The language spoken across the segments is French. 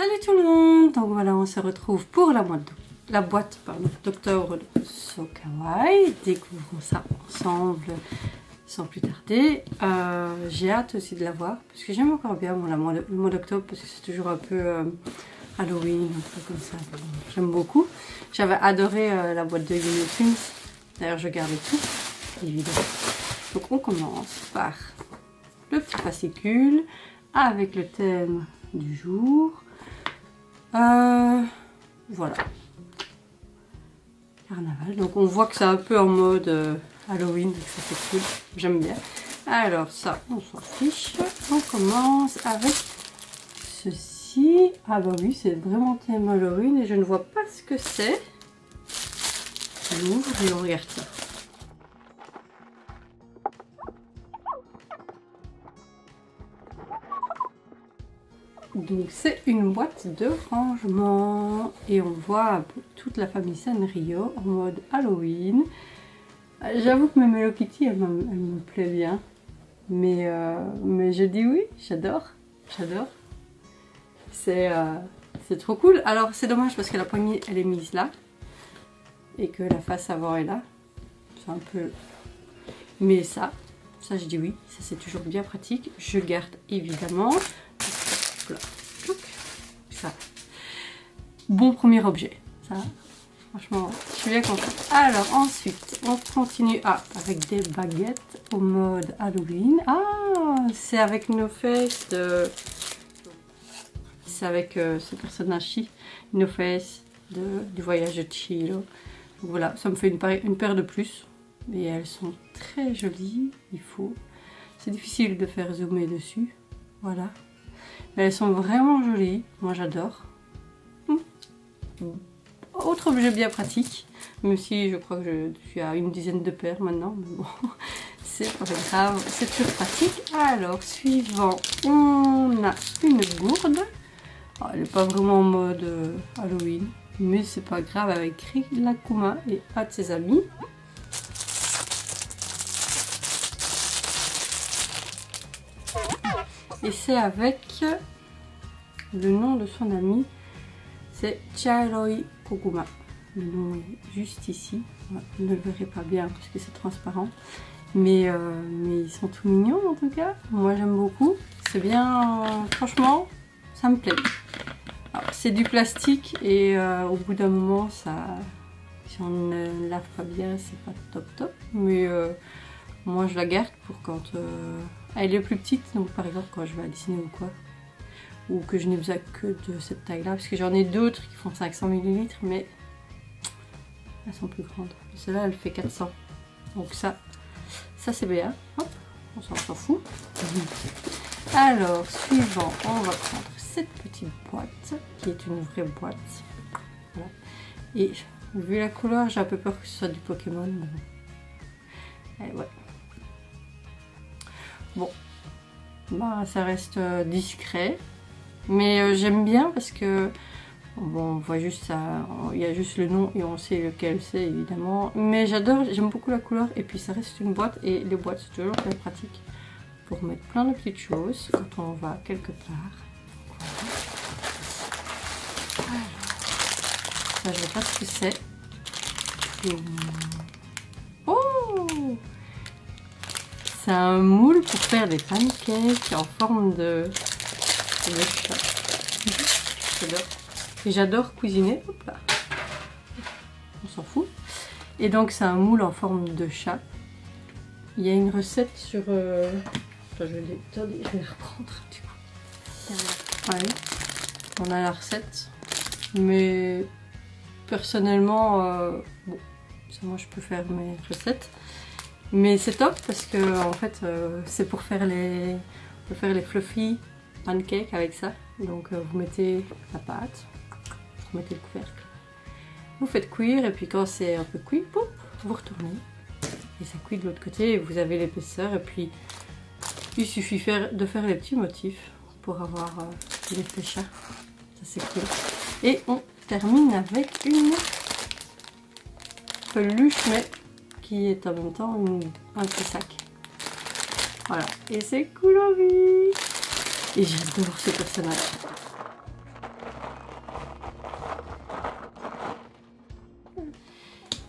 Salut tout le monde. Donc voilà, on se retrouve pour la boîte d'octobre de So Kawaii. Découvrons ça ensemble sans plus tarder. J'ai hâte aussi de la voir parce que j'aime encore bien le mois d'octobre parce que c'est toujours un peu Halloween, un peu comme ça. J'aime beaucoup. J'avais adoré la boîte de Looney Tunes. D'ailleurs, je gardais tout, évidemment. Donc on commence par le petit fascicule avec le thème du jour. Voilà. Carnaval. Donc on voit que c'est un peu en mode Halloween, donc ça c'est cool. J'aime bien. Alors ça, on s'en fiche. On commence avec ceci. Ah bah oui, c'est vraiment thème Halloween et je ne vois pas ce que c'est. On ouvre et on regarde ça. Donc c'est une boîte de rangement et on voit toute la famille Sanrio en mode Halloween. J'avoue que mes Hello Kitty elle me plaît bien, mais je dis oui, j'adore. C'est trop cool. Alors c'est dommage parce que la poignée elle est mise là et que la face avant est là. C'est un peu... Mais ça je dis oui, ça c'est toujours bien pratique. Je garde évidemment. Ça. Bon premier objet. Ça, franchement, je suis bien contente. Alors ensuite, on continue avec des baguettes au mode Halloween. Ah, c'est avec No Face de... C'est avec ce personnage-ci, No Face du voyage de Chihiro. Donc voilà, ça me fait une paire de plus. Et elles sont très jolies. C'est difficile de faire zoomer dessus. Voilà. Mais elles sont vraiment jolies, moi j'adore. Autre objet bien pratique, même si je crois que je suis à une dizaine de paires maintenant, mais bon, c'est pas grave, c'est toujours pratique. Alors, suivant, on a une gourde. Elle n'est pas vraiment en mode Halloween, mais c'est pas grave, avec Rilakkuma et un de ses amis. Et c'est avec le nom de son ami, c'est Chairoi Koguma. Le nom est juste ici. Vous ne le verrez pas bien parce que c'est transparent. Mais ils sont tout mignons en tout cas. Moi j'aime beaucoup. C'est bien, franchement, ça me plaît. C'est du plastique et au bout d'un moment, si on ne lave pas bien, c'est pas top. Mais moi je la garde pour quand... Elle est plus petite, donc par exemple quand je vais à Disney ou quoi, ou que je n'ai besoin que de cette taille là, parce que j'en ai d'autres qui font 500 ml, mais elles sont plus grandes. Celle-là elle fait 400, donc ça c'est bien. Hop, on s'en fout. Alors suivant, on va prendre cette petite boîte qui est une vraie boîte. Voilà. Et vu la couleur, j'ai un peu peur que ce soit du Pokémon. Mais bon. Et ouais. Bon, bah, ça reste discret, mais j'aime bien parce que bon, on voit juste ça, il y a juste le nom et on sait lequel c'est évidemment. Mais j'aime beaucoup la couleur et puis ça reste une boîte et les boîtes c'est toujours très pratique pour mettre plein de petites choses quand on va quelque part. Voilà. Alors, ça je ne sais pas ce que c'est. Oh! C'est un moule pour faire des pancakes en forme de chat. J'adore. Et j'adore cuisiner. Hop là. On s'en fout. Et donc c'est un moule en forme de chat. Il y a une recette sur... Attends, je vais la reprendre du coup. Ouais. On a la recette. Mais personnellement, bon, ça, moi je peux faire mes recettes. Mais c'est top parce que en fait c'est pour faire les fluffy pancakes avec ça. Donc vous mettez la pâte, vous mettez le couvercle, vous faites cuire et puis quand c'est un peu cuit, boum, vous retournez et ça cuit de l'autre côté et vous avez l'épaisseur et puis il suffit de faire les petits motifs pour avoir l'effet chat. Ça c'est cool. Et on termine avec une peluche mais qui est en même temps un petit sac. Voilà, et c'est cool en vie. Et j'adore ce personnage.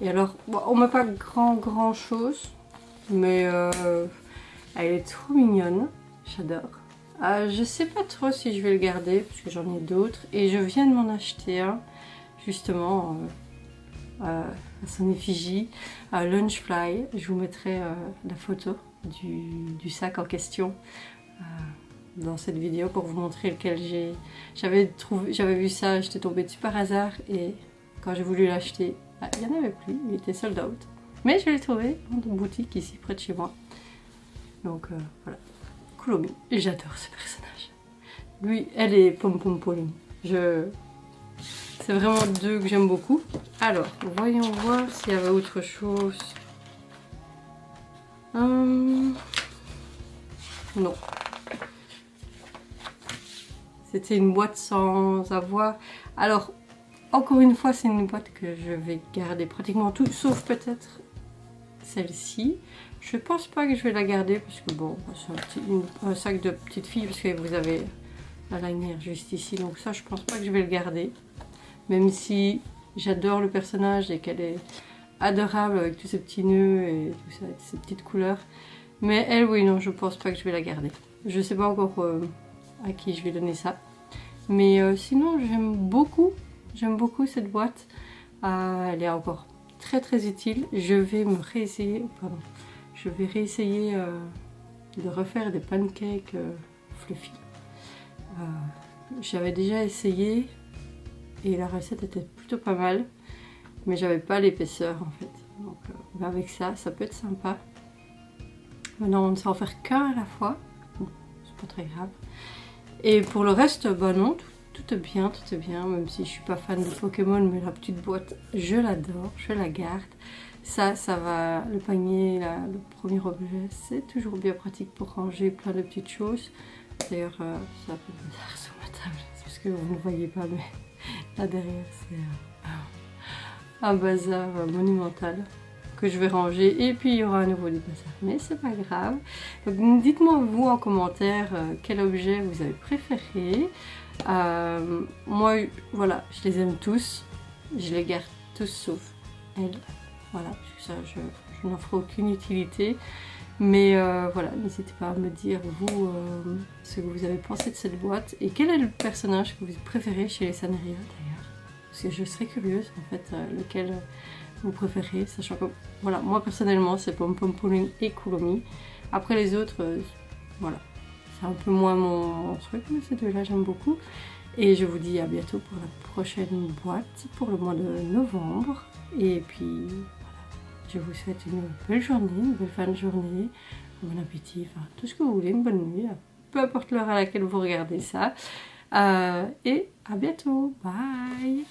Et alors, bon, on met pas grand chose, mais elle est trop mignonne, j'adore. Je sais pas trop si je vais le garder parce que j'en ai d'autres et je viens de m'en acheter un justement à son effigie, Lunchfly. Je vous mettrai la photo du sac en question dans cette vidéo pour vous montrer lequel j'avais vu ça, j'étais tombée dessus par hasard et quand j'ai voulu l'acheter, il n'y en avait plus, il était sold out. Mais je l'ai trouvé en boutique ici près de chez moi. Donc voilà, Kuromi, j'adore ce personnage. Lui, elle est Pom Pom Pauline. C'est vraiment deux que j'aime beaucoup. Alors, voyons voir s'il y avait autre chose. Non. C'était une boîte sans avoir. Alors, encore une fois, c'est une boîte que je vais garder pratiquement tout, sauf peut-être celle-ci. Je pense pas que je vais la garder parce que bon, c'est un sac de petite fille parce que vous avez la lanière juste ici. Donc ça, je pense pas que je vais le garder. Même si j'adore le personnage et qu'elle est adorable avec tous ces petits nœuds et tout ça, ces petites couleurs. Mais elle, oui, non, je pense pas que je vais la garder. Je sais pas encore à qui je vais donner ça. Mais sinon, j'aime beaucoup cette boîte. Elle est encore très utile. Je vais réessayer de refaire des pancakes fluffy. J'avais déjà essayé et la recette était plutôt pas mal, mais j'avais pas l'épaisseur en fait. Donc avec ça, ça peut être sympa. Maintenant, on ne sait en faire qu'un à la fois. Bon, c'est pas très grave. Et pour le reste, bah non, tout est bien, même si je suis pas fan de Pokémon, mais la petite boîte, je l'adore, je la garde. Ça va, le panier, le premier objet, c'est toujours bien pratique pour ranger plein de petites choses. D'ailleurs, c'est un peu bizarre sur ma table, c'est parce que vous ne voyez pas, mais là derrière, c'est un bazar monumental que je vais ranger. Et puis, il y aura un nouveau bazar, mais c'est pas grave. Donc, dites-moi vous en commentaire quel objet vous avez préféré. Moi, voilà, je les aime tous. Je les garde tous sauf elle. Voilà, ça, je n'en ferai aucune utilité. Mais voilà, n'hésitez pas à me dire, vous, ce que vous avez pensé de cette boîte. Et quel est le personnage que vous préférez chez les Sanrio, d'ailleurs. Parce que je serais curieuse, en fait, lequel vous préférez. Sachant que, voilà, moi, personnellement, c'est Pom Pom Pauline et Kuromi. Après, les autres, voilà. C'est un peu moins mon truc, mais ces deux-là, j'aime beaucoup. Et je vous dis à bientôt pour la prochaine boîte, pour le mois de novembre. Et puis... je vous souhaite une belle journée, une belle fin de journée, un bon appétit, enfin tout ce que vous voulez, une bonne nuit, peu importe l'heure à laquelle vous regardez ça. Et à bientôt, bye!